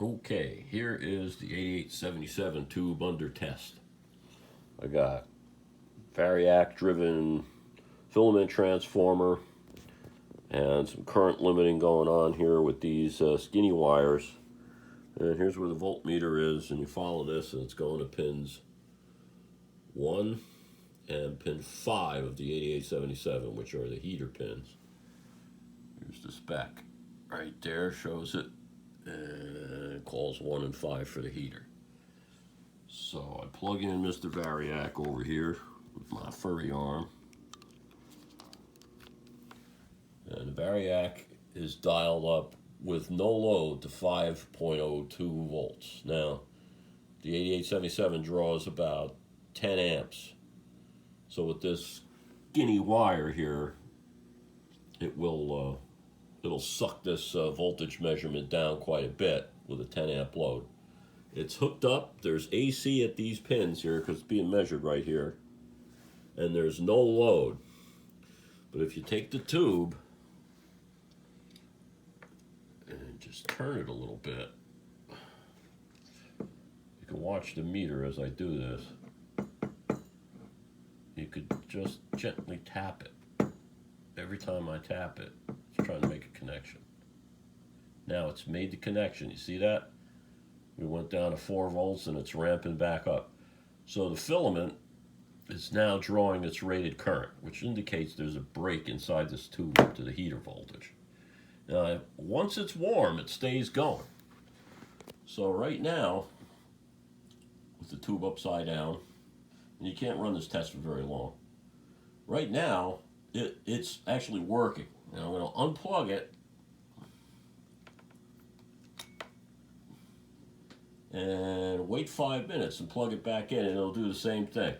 Okay, here is the 8877 tube under test. I got variac driven filament transformer and some current limiting going on here with these skinny wires. And here's where the voltmeter is, and you follow this and it's going to pins 1 and pin 5 of the 8877, which are the heater pins. Here's the spec right there, shows it, and it calls 1 and 5 for the heater. So I plug in Mr. Variac over here with my furry arm, and the Variac is dialed up with no load to 5.02 volts. Now, the 8877 draws about 10 amps. So with this skinny wire here, it'll suck this voltage measurement down quite a bit with a 10 amp load. It's hooked up. There's AC at these pins here because it's being measured right here, and there's no load. But if you take the tube and just turn it a little bit, you can watch the meter as I do this. You could just gently tap it. Every time I tap it, it's trying to make a connection. Now it's made the connection. You see that? We went down to 4 volts and it's ramping back up. So the filament is now drawing its rated current, which indicates there's a break inside this tube up to the heater voltage. Now, once it's warm, it stays going. So right now, with the tube upside down, and you can't run this test for very long. Right now, it's actually working. Now I'm going to unplug it and wait 5 minutes and plug it back in, and it'll do the same thing.